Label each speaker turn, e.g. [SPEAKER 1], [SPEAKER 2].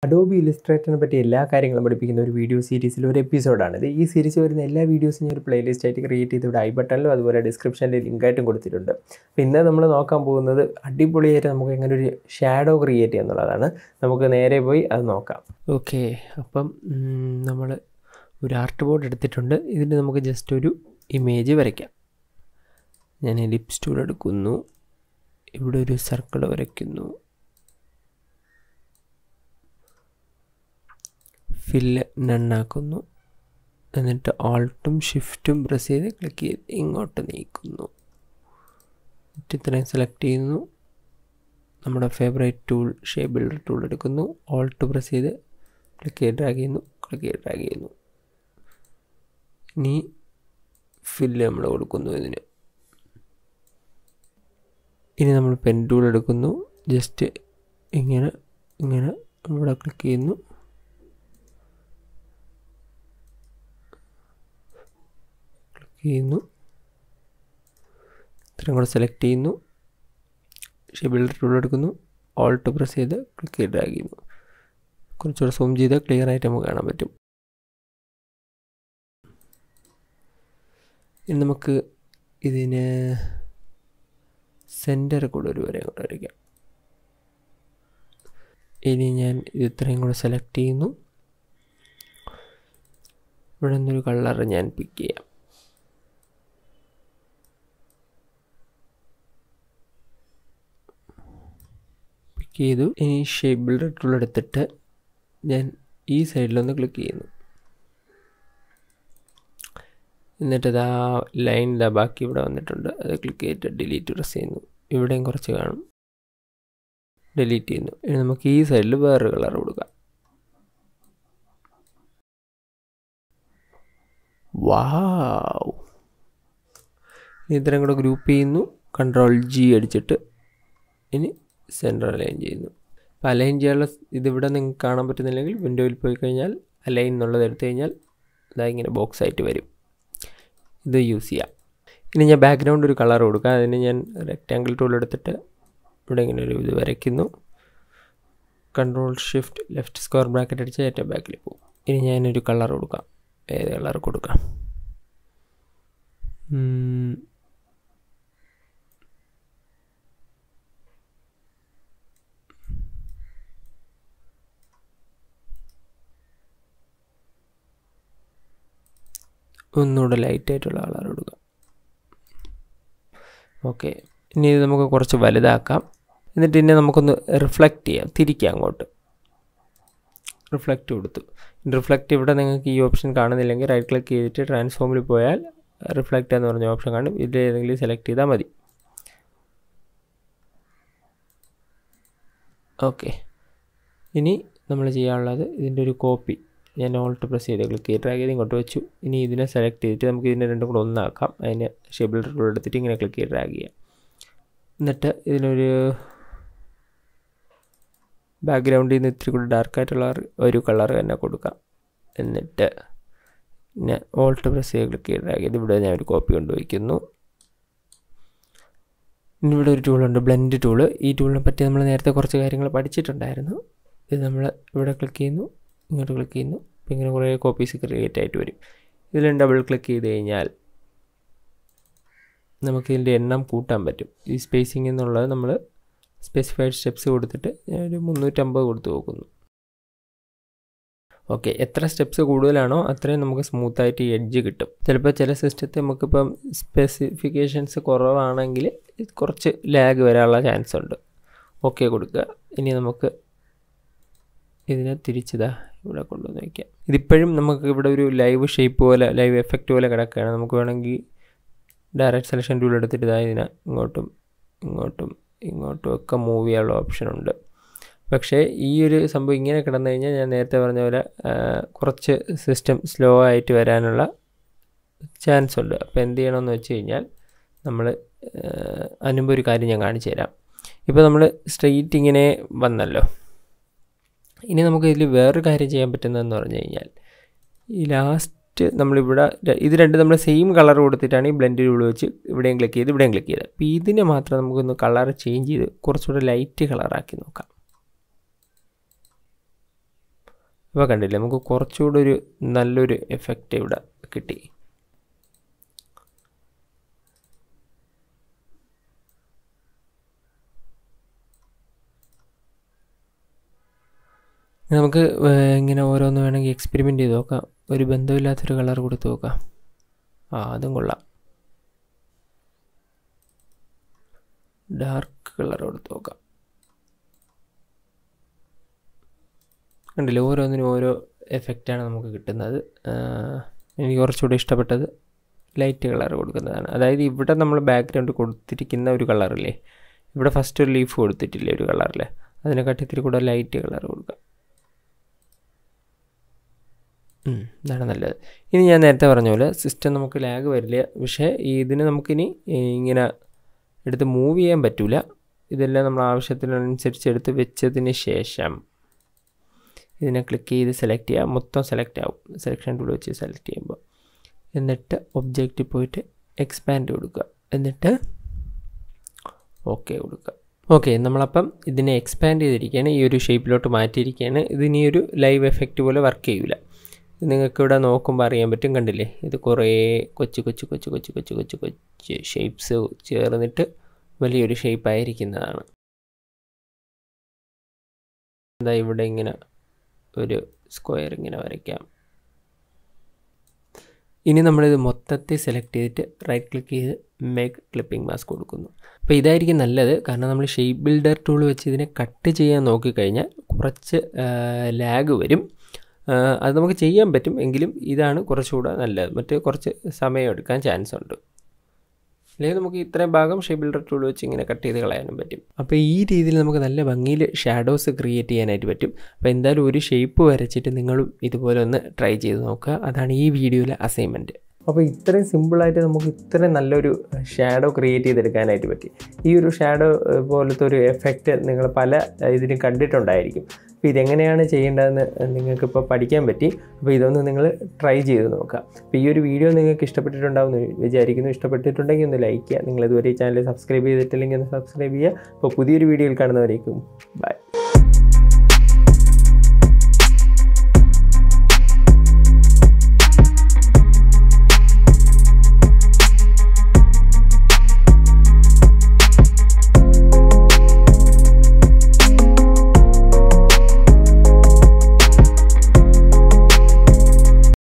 [SPEAKER 1] Adobe Illustrator പറ്റി എല്ലാ കാര്യങ്ങളും പഠിപ്പിക്കുന്ന ഒരു വീഡിയോ സീരീസിൽ ഒരു എപ്പിസോഡാണിത്. ഈ സീരീസ് വരുന്ന എല്ലാ വീഡിയോസും ഞാൻ ഒരു പ്ലേലിസ്റ്റ് ആയിട്ട് ക്രിയേറ്റ് ചെയ്ത് ഇവിടെ ഐ ബട്ടണിലും അതുപോലെ ഡിസ്ക്രിപ്ഷനിൽ ലിങ്കായിട്ടും കൊടുത്തിട്ടുണ്ട്. അപ്പോൾ ഇന്ന് നമ്മൾ നോക്കാൻ പോകുന്നത് അടിപൊളിയായിട്ട് നമുക്ക് എങ്ങനെ ഒരു ഷാഡോ ക്രിയേറ്റ് ചെയ്യുക എന്നുള്ളതാണ്. നമുക്ക് നേരെ പോയി അത് നോക്കാം. ഓക്കെ, അപ്പം നമ്മൾ ഒരു ആർട്ട് ബോർഡ് എടുത്തിട്ടുണ്ട്. ഇതിൽ നമുക്ക് ജസ്റ്റ് ഒരു ഇമേജ് വരയ്ക്കാം. ഞാൻ എലിപ്സ് ടൂൾ എടുക്കുന്നു, ഇവിടെ ഒരു സർക്കിൾ വരയ്ക്കുന്നു, ഫില്ല് നണ്ണാക്കുന്നു, എന്നിട്ട് ആൾട്ടും ഷിഫ്റ്റും പ്രസ് ചെയ്ത് ക്ലിക്ക് ചെയ്ത് ഇങ്ങോട്ട് നീക്കുന്നു. എന്നിട്ട് ഇത്രയും സെലക്ട് ചെയ്യുന്നു. നമ്മുടെ favourite tool shape builder tool എടുക്കുന്നു, ആൾട്ട് പ്രസ് ചെയ്ത് ക്ലിക്ക് ചെയ്ത് ഡ്രാഗ് ചെയ്യുന്നു, ക്ലിക്ക് ചെയ്ത് ഡ്രാഗ് ചെയ്യുന്നു. ഇനി ഫില്ല് നമ്മൾ കൊടുക്കുന്നു ഇതിന്. ഇനി നമ്മൾ പെൻ ടൂൾ എടുക്കുന്നു, ജസ്റ്റ് ഇങ്ങനെ ഇവിടെ ക്ലിക്ക് ചെയ്യുന്നു, ഇത്രയും കൂടെ സെലക്ട് ചെയ്യുന്നു, ഷേപ്പ് ബിൽഡർ ടൂൾ എടുക്കുന്നു, ഓൾട്ട് പ്രസ് ചെയ്ത് ക്ലിക്ക് ചെയ്ത് ഡ്രാഗ് ചെയ്യുന്നു. കുറച്ചുകൂടെ സൂം ചെയ്ത് ക്ലിയർ ആയിട്ട് നമുക്ക് കാണാൻ പറ്റും. ഇനി നമുക്ക് ഇതിന് സെൻറ്റർ കൂടെ ഒരു വരയും കൂടെ വരയ്ക്കാം. ഇനി ഞാൻ ഇത് ഇത്രയും കൂടെ സെലക്ട് ചെയ്യുന്നു. ഇവിടെ നിന്നൊരു കളർ ഞാൻ പിക്ക് ചെയ്യാം. പിക്ക് ചെയ്തു. ഇനി ഷേപ്പ് ബിൽഡർ ടൂൾ എടുത്തിട്ട് ഞാൻ ഈ സൈഡിലൊന്ന് ക്ലിക്ക് ചെയ്യുന്നു. എന്നിട്ട് ആ ലൈൻ ബാക്കി ഇവിടെ വന്നിട്ടുണ്ട്, അത് ക്ലിക്ക് ചെയ്തിട്ട് ഡിലീറ്റ് പ്രസ് ചെയ്യുന്നു. ഇവിടെയും കുറച്ച് കാണും, ഡിലീറ്റ് ചെയ്യുന്നു. ഇനി നമുക്ക് ഈ സൈഡിൽ വേറൊരു കളർ കൊടുക്കാം. വാവ്! ഇത്രയും കൂടെ ഗ്രൂപ്പ് ചെയ്യുന്നു, Ctrl+G അടിച്ചിട്ട് ഇനി സെൻറ്റർ അലൈൻ ചെയ്യുന്നു. അപ്പോൾ അലൈൻ ചെയ്യാനുള്ള ഇതിവിടെ നിങ്ങൾക്ക് കാണാൻ പറ്റുന്നില്ലെങ്കിൽ വിൻഡോയിൽ പോയി കഴിഞ്ഞാൽ അലൈൻ എന്നുള്ളത് എടുത്തു കഴിഞ്ഞാൽ ഇതാ ഇങ്ങനെ ബോക്സ് ആയിട്ട് വരും. ഇത് യൂസ് ചെയ്യാം. ഇനി ഞാൻ ബാക്ക്ഗ്രൗണ്ട് ഒരു കളർ കൊടുക്കാം. അതിന് ഞാൻ റെക്റ്റാങ്കിൾ ടൂൾ എടുത്തിട്ട് ഇവിടെ ഇങ്ങനെ ഒരു ഇത് വരയ്ക്കുന്നു. Ctrl+Shift ലെഫ്റ്റ് സ്ക്വയർ ബ്രാക്കറ്റ് അടിച്ച് ഏറ്റവും ബാക്കിൽ പോകും. ഇനി ഞാനൊരു കളർ കൊടുക്കാം. ഏത് കളർ കൊടുക്കാം? ഒന്നുകൂടെ ലൈറ്റായിട്ടുള്ള കളർ കൊടുക്കാം. ഓക്കെ, ഇനി ഇത് നമുക്ക് കുറച്ച് വലുതാക്കാം. എന്നിട്ട് ഇനി നമുക്കൊന്ന് റിഫ്ലക്റ്റ് ചെയ്യാം, തിരിക്കാം അങ്ങോട്ട്. റിഫ്ലക്റ്റ് കൊടുത്തു. റിഫ്ലക്റ്റ് ഇവിടെ നിങ്ങൾക്ക് ഈ ഓപ്ഷൻ കാണുന്നില്ലെങ്കിൽ റൈറ്റ് ക്ലിക്ക് ചെയ്തിട്ട് ട്രാൻസ്ഫോമിൽ പോയാൽ റിഫ്ലക്റ്റ് എന്ന് പറഞ്ഞ ഓപ്ഷൻ കാണും. ഇതിൽ ഏതെങ്കിലും സെലക്ട് ചെയ്താൽ മതി. ഓക്കെ, ഇനി നമ്മൾ ചെയ്യാനുള്ളത് ഇതിൻ്റെ ഒരു കോപ്പി. ഞാൻ ഓൾട്ട് പ്രസ് ചെയ്ത് ക്ലിക്ക് ചെയ്ത് ഡ്രാഗ് ചെയ്ത് ഇങ്ങോട്ട് വെച്ചു. ഇനി ഇതിനെ സെലക്ട് ചെയ്തിട്ട് നമുക്ക് ഇതിനെ രണ്ടും കൂടെ ഒന്നാക്കാം. അതിന് ഷേപ്പ് ബിൽഡർ ടൂൾ എടുത്തിട്ട് ഇങ്ങനെ ക്ലിക്ക് ചെയ്ത് ഡ്രാഗ് ചെയ്യാം. എന്നിട്ട് ഇതിനൊരു ബാക്ക്ഗ്രൗണ്ടിൽ നിന്ന് ഇത്തിരി കൂടി ഡാർക്കായിട്ടുള്ള ഒരു കളർ തന്നെ കൊടുക്കാം. എന്നിട്ട് ഞാൻ ഓൾട്ട് പ്രസ് ചെയ്ത് ക്ലിക്ക് ചെയ്ത് ഡ്രാഗ് ചെയ്ത് ഇവിടെ ഞാൻ ഒരു കോപ്പി കൊണ്ടുവയ്ക്കുന്നു. ഇനി ഇവിടെ ഒരു ടൂളുണ്ട്, ബ്ലെൻഡ് ടൂള്. ഈ ടൂളിനെ പറ്റി നമ്മൾ നേരത്തെ കുറച്ച് കാര്യങ്ങൾ പഠിച്ചിട്ടുണ്ടായിരുന്നു. ഇത് നമ്മൾ ഇവിടെ ക്ലിക്ക് ചെയ്യുന്നു, ഇങ്ങോട്ട് ക്ലിക്ക് ചെയ്യുന്നു. അപ്പോൾ ഇങ്ങനെ കുറേ കോപ്പീസ് ക്രിയേറ്റ് ആയിട്ട് വരും. ഇതിൽ ഡബിൾ ക്ലിക്ക് ചെയ്ത് കഴിഞ്ഞാൽ നമുക്കിതിൻ്റെ എണ്ണം കൂട്ടാൻ പറ്റും. ഈ സ്പേസിംഗ് എന്നുള്ളത് നമ്മൾ സ്പെസിഫൈഡ് സ്റ്റെപ്സ് കൊടുത്തിട്ട് ഒരു 350 കൊടുത്ത് നോക്കുന്നു. ഓക്കെ, എത്ര സ്റ്റെപ്സ് കൂടുതലാണോ അത്രയും നമുക്ക് സ്മൂത്തായിട്ട് ഈ എഡ്ജ് കിട്ടും. ചിലപ്പോൾ ചില സിസ്റ്റത്തിൽ നമുക്കിപ്പം സ്പെസിഫിക്കേഷൻസ് കുറവാണെങ്കിൽ കുറച്ച് ലാഗ് വരാനുള്ള ചാൻസ് ഉണ്ട്. ഓക്കെ കൊടുക്കുക. ഇനി നമുക്ക് ഇതിനെ തിരിച്ചതാ ഇവിടെ കൊണ്ടുവന്ന് വയ്ക്കാം. ഇതിപ്പോഴും നമുക്ക് ഇവിടെ ഒരു ലൈവ് ഷേപ്പ് പോലെ, ലൈവ് എഫക്റ്റ് പോലെ കിടക്കുകയാണ്. നമുക്ക് വേണമെങ്കിൽ ഡയറക്റ്റ് സെലക്ഷൻ ടൂൾ എടുത്തിട്ട് ഇതാ ഇതിനെ ഇങ്ങോട്ടും ഇങ്ങോട്ടും ഒക്കെ മൂവ് ചെയ്യാനുള്ള ഓപ്ഷനുണ്ട്. പക്ഷേ ഈ ഒരു സംഭവം ഇങ്ങനെ കിടന്നു കഴിഞ്ഞാൽ ഞാൻ നേരത്തെ പറഞ്ഞ പോലെ കുറച്ച് സിസ്റ്റം സ്ലോ ആയിട്ട് വരാനുള്ള ചാൻസ് ഉണ്ട്. അപ്പോൾ എന്ത് ചെയ്യണമെന്ന് വെച്ച് കഴിഞ്ഞാൽ നമ്മൾ അതിനുമ്പോൾ ഒരു കാര്യം ഞാൻ കാണിച്ചു തരാം. ഇപ്പോൾ നമ്മൾ സ്ട്രെയിറ്റ് ഇങ്ങനെ വന്നല്ലോ. ഇനി നമുക്ക് ഇതിൽ വേറൊരു കാര്യം ചെയ്യാൻ പറ്റുന്നതെന്ന് പറഞ്ഞു കഴിഞ്ഞാൽ ഈ ലാസ്റ്റ് നമ്മളിവിടെ ഇത് രണ്ടും നമ്മൾ സെയിം കളർ കൊടുത്തിട്ടാണ് ഈ ബ്ലെൻഡ് ടൂൾ വെച്ച് ഇവിടെയും ക്ലിക്ക് ചെയ്ത് ഇവിടെയും ക്ലിക്ക് ചെയ്ത്. അപ്പോൾ ഇതിനെ മാത്രം നമുക്കൊന്ന് കളർ ചേഞ്ച് ചെയ്ത് കുറച്ചുകൂടെ ലൈറ്റ് കളറാക്കി നോക്കാം. ഇപ്പോൾ കണ്ടില്ലേ, നമുക്ക് കുറച്ചുകൂടെ ഒരു നല്ലൊരു എഫക്റ്റ് ഇവിടെ കിട്ടി. നമുക്ക് ഇങ്ങനെ ഓരോന്ന് വേണമെങ്കിൽ എക്സ്പെരിമെൻ്റ് ചെയ്ത് നോക്കാം. ഒരു ബന്ധമില്ലാത്തൊരു കളർ കൊടുത്ത് നോക്കാം. അതും കൊള്ളാം. ഡാർക്ക് കളർ കൊടുത്ത് നോക്കാം. കണ്ടില്ലേ, ഓരോന്നിനും ഓരോ എഫക്റ്റാണ് നമുക്ക് കിട്ടുന്നത്. എനിക്ക് കുറച്ചുകൂടി ഇഷ്ടപ്പെട്ടത് ലൈറ്റ് കളർ കൊടുക്കുന്നതാണ്. അതായത് ഇവിടെ നമ്മൾ ബാക്ക്ഗ്രൗണ്ട് കൊടുത്തിരിക്കുന്ന ഒരു കളറില്ലേ, ഇവിടെ ഫസ്റ്റ് ഒരു ലീഫ് കൊടുത്തിട്ടില്ലേ ഒരു കളറിൽ, അതിനെക്കാട്ടി ഇത്തിരി കൂടെ ലൈറ്റ് കളർ കൊടുക്കാം. ഇതാണ് നല്ലത്. ഇനി ഞാൻ നേരത്തെ പറഞ്ഞ പോലെ സിസ്റ്റം നമുക്ക് ലാഗ് വരില്ല. പക്ഷേ ഇതിന് നമുക്കിനി ഇങ്ങനെ എടുത്ത് മൂവ് ചെയ്യാൻ പറ്റില്ല. ഇതെല്ലാം നമ്മൾ ആവശ്യത്തിനനുസരിച്ച് എടുത്ത് വെച്ചതിന് ശേഷം ഇതിനെ ക്ലിക്ക് ചെയ്ത് സെലക്ട് ചെയ്യുക. മൊത്തം സെലക്ട് ആവും സെലക്ഷൻ ടൂൾ വെച്ച് സെലക്ട് ചെയ്യുമ്പോൾ. എന്നിട്ട് ഒബ്ജക്റ്റിൽ പോയിട്ട് എക്സ്പാൻഡ് കൊടുക്കുക. എന്നിട്ട് ഓക്കെ കൊടുക്കുക. ഓക്കെ, നമ്മളപ്പം ഇതിനെ എക്സ്പാൻഡ് ചെയ്തിരിക്കുകയാണ്, ഈ ഒരു ഷേപ്പിലോട്ട് മാറ്റിയിരിക്കുകയാണ്. ഇതിനി ഒരു ലൈവ് എഫക്റ്റ് പോലെ വർക്ക് ചെയ്യില്ല. നിങ്ങൾക്കിവിടെ നോക്കുമ്പോൾ അറിയാൻ പറ്റും. കണ്ടില്ലേ, ഇത് കുറേ കൊച്ചു കൊച്ചു കൊച്ചു കൊച്ചു കൊച്ചു കൊച്ചു കൊച്ചു ഷേപ്സ് ചേർന്നിട്ട് വലിയൊരു ഷേപ്പായിരിക്കുന്നതാണ്. എന്താ ഇവിടെ ഇങ്ങനെ ഒരു സ്ക്വയർ ഇങ്ങനെ വരയ്ക്കാം. ഇനി നമ്മളിത് മൊത്തത്തിൽ സെലക്ട് ചെയ്തിട്ട് റൈറ്റ് ക്ലിക്ക് ചെയ്ത് മേക്ക് ക്ലിപ്പിംഗ് മാസ്ക് കൊടുക്കുന്നു. അപ്പോൾ ഇതായിരിക്കും നല്ലത്. കാരണം നമ്മൾ ഷേപ്പ് ബിൽഡർ ടൂൾ വെച്ച് ഇതിനെ കട്ട് ചെയ്യാൻ നോക്കിക്കഴിഞ്ഞാൽ കുറച്ച് ലാഗ് വരും. അത് നമുക്ക് ചെയ്യാൻ പറ്റും, എങ്കിലും ഇതാണ് കുറച്ചുകൂടെ നല്ലത്. മറ്റേ കുറച്ച് സമയം എടുക്കാൻ ചാൻസ് ഉണ്ട്. അല്ലെങ്കിൽ നമുക്ക് ഇത്രയും ഭാഗം ഷേപ്പ് ബിൽഡർ ടൂൾ വെച്ച് ഇങ്ങനെ കട്ട് ചെയ്ത് കളയാനും പറ്റും. അപ്പോൾ ഈ രീതിയിൽ നമുക്ക് നല്ല ഭംഗിയിൽ ഷാഡോസ് ക്രിയേറ്റ് ചെയ്യാനായിട്ട് പറ്റും. അപ്പോൾ എന്തായാലും ഒരു ഷേപ്പ് വരച്ചിട്ട് നിങ്ങളും ഇതുപോലെ ഒന്ന് ട്രൈ ചെയ്ത് നോക്കുക. അതാണ് ഈ വീഡിയോയിലെ അസൈൻമെൻറ്റ്. അപ്പോൾ ഇത്രയും സിമ്പിളായിട്ട് നമുക്ക് ഇത്രയും നല്ലൊരു ഷാഡോ ക്രിയേറ്റ് ചെയ്തെടുക്കാനായിട്ട് പറ്റി. ഈ ഒരു ഷാഡോ പോലത്തെ ഒരു എഫക്റ്റ് നിങ്ങൾ പല ഇതിനും കണ്ടിട്ടുണ്ടായിരിക്കും. അപ്പോൾ ഇതെങ്ങനെയാണ് ചെയ്യേണ്ടതെന്ന് നിങ്ങൾക്കിപ്പോൾ പഠിക്കാൻ പറ്റി. അപ്പോൾ ഇതൊന്ന് നിങ്ങൾ ട്രൈ ചെയ്ത് നോക്കുക. അപ്പോൾ ഈ ഒരു വീഡിയോ നിങ്ങൾക്ക് ഇഷ്ടപ്പെട്ടിട്ടുണ്ടാവുമെന്ന് വിചാരിക്കുന്നു. ഇഷ്ടപ്പെട്ടിട്ടുണ്ടെങ്കിൽ ഒന്ന് ലൈക്ക് ചെയ്യുക. നിങ്ങൾ ഇതുവരെ ഈ ചാനൽ സബ്സ്ക്രൈബ് ചെയ്തിട്ടില്ലെങ്കിൽ ഒന്ന് സബ്സ്ക്രൈബ് ചെയ്യുക. അപ്പോൾ പുതിയൊരു വീഡിയോയിൽ കാണുന്നവരേക്കും ബൈ.